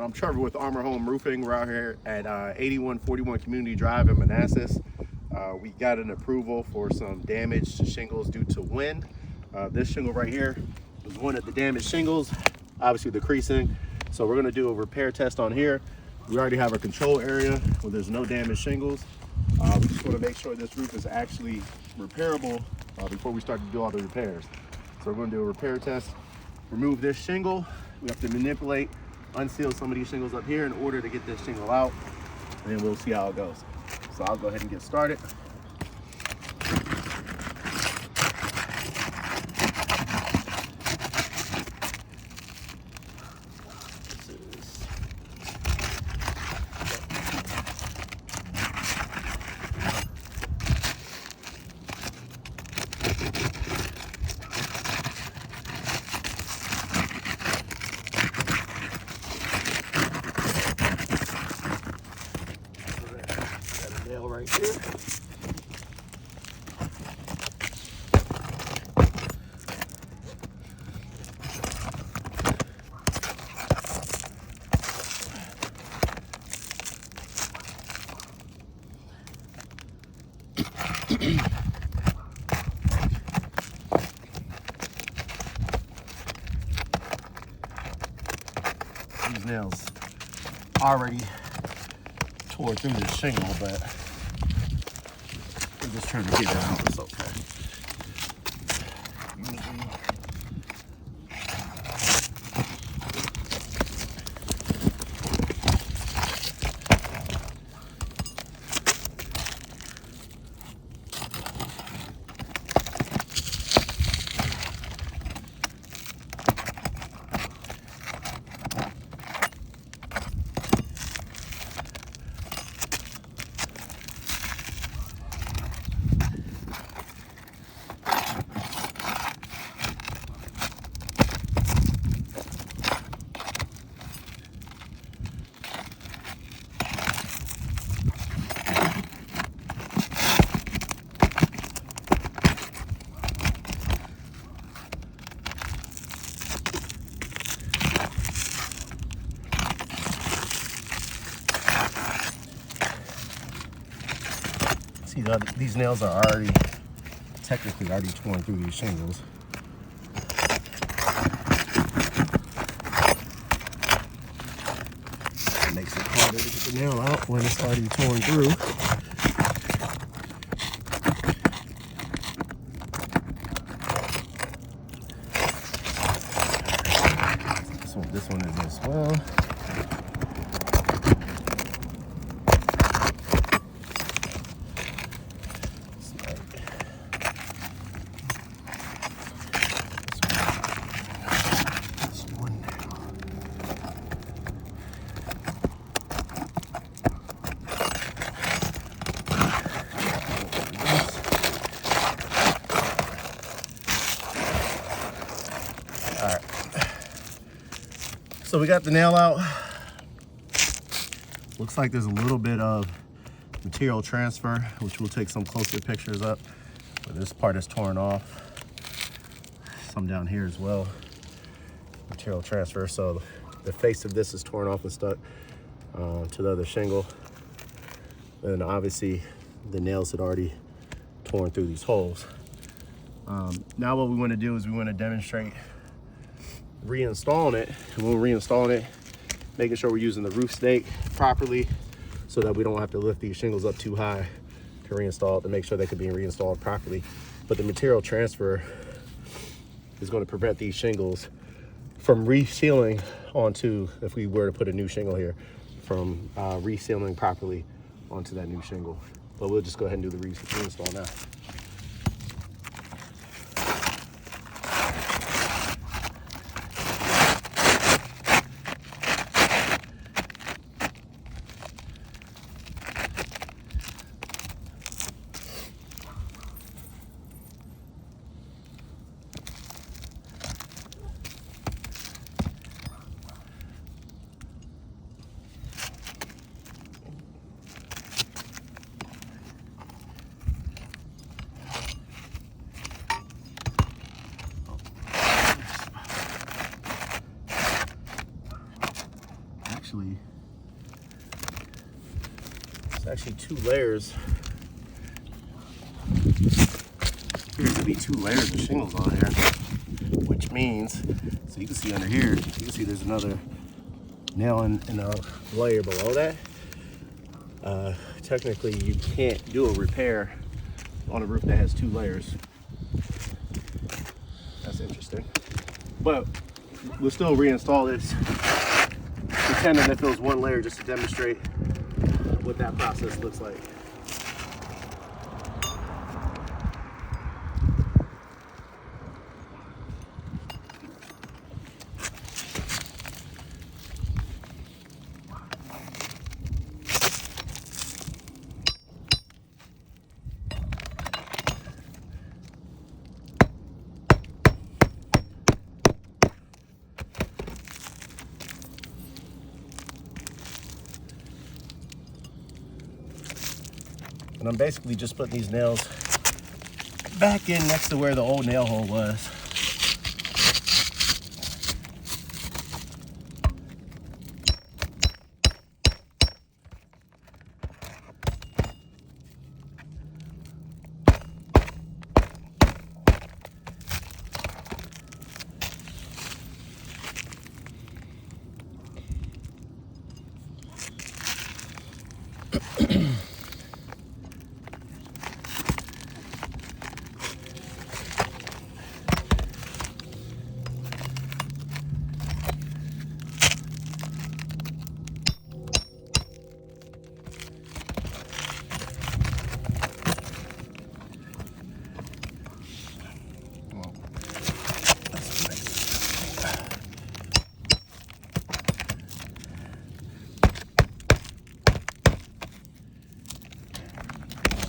I'm Trevor with Armor Home Roofing. We're out here at 8141 Community Drive in Manassas. We got an approval for some damage to shingles due to wind. This shingle right here was one of the damaged shingles, obviously the creasing. So we're gonna do a repair test on here. We already have a control area where there's no damaged shingles. We just wanna make sure this roof is actually repairable before we start to do all the repairs. So we're gonna do a repair test, remove this shingle. We have to manipulate, unseal some of these shingles up here in order to get this shingle out, and then we'll see how it goes. So I'll go ahead and get started. Nail right here. These nails already tore through this shingle, but we're just trying to get it out. It's okay. See, these nails are technically already torn through these shingles. It makes it harder to get the nail out when it's already torn through. This one is as well. All right, so we got the nail out. Looks like there's a little bit of material transfer, which we'll take some closer pictures up. But this part is torn off. Some down here as well. Material transfer, so the face of this is torn off and stuck to the other shingle. And obviously the nails had already torn through these holes. Now what we want to do is we want to demonstrate reinstalling it. And when we're reinstalling it, making sure we're using the roof stake properly so that we don't have to lift these shingles up too high to reinstall it, to make sure they can be reinstalled properly. But the material transfer is going to prevent these shingles from resealing onto, if we were to put a new shingle here, from resealing properly onto that new shingle. But we'll just go ahead and do the reinstall now. actually 2 layers. Appears to be 2 layers of shingles on here, which means, so you can see under here, you can see there's another nail in a layer below that. Technically, you can't do a repair on a roof that has 2 layers. That's interesting. But we'll still reinstall this, pretending that there was 1 layer, just to demonstrate what that process looks like. And I'm basically just putting these nails back in next to where the old nail hole was.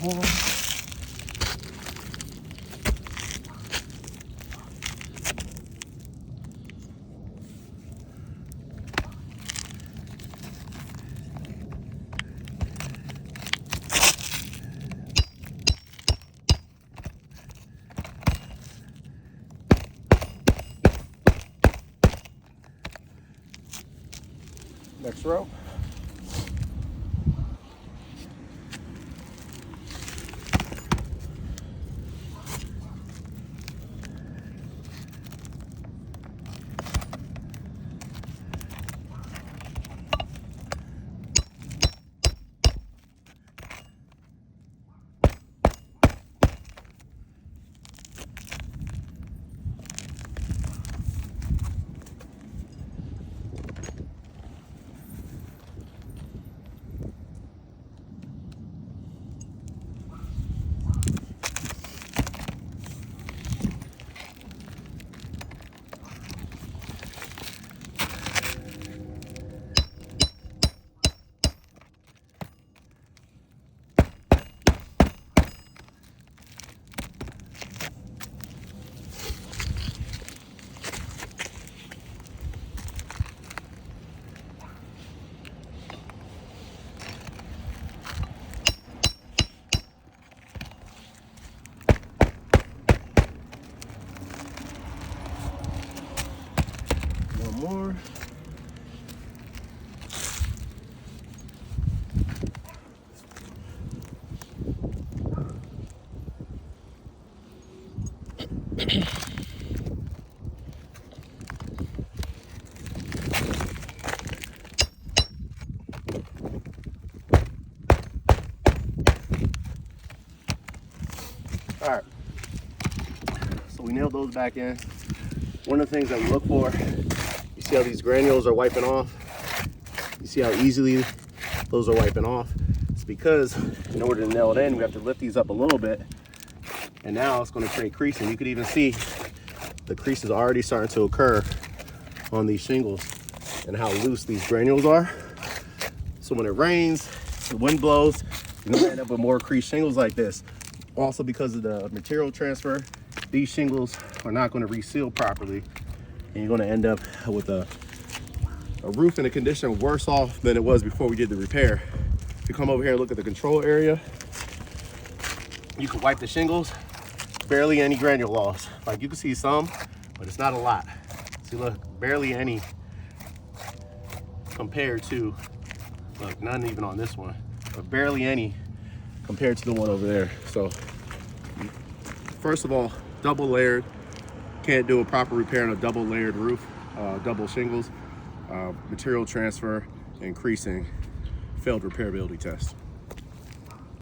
More. Next row. More. All right, so we nailed those back in. One of the things that we look for, you see how these granules are wiping off? You see how easily those are wiping off? It's because in order to nail it in, we have to lift these up a little bit. And now it's going to create creasing. You could even see the creases already starting to occur on these shingles and how loose these granules are. So when it rains, the wind blows, you're going to end up with more creased shingles like this. Also, because of the material transfer, these shingles are not going to reseal properly, and you're going to end up with a roof in a condition worse off than it was before we did the repair. If you come over here and look at the control area, you can wipe the shingles, barely any granule loss. Like you can see some, but it's not a lot. See, look, barely any compared to, look, none even on this one, but barely any compared to the one over there. So first of all, double layered. Can't do a proper repair on a double layered roof, double shingles. Material transfer increasing, failed repairability test.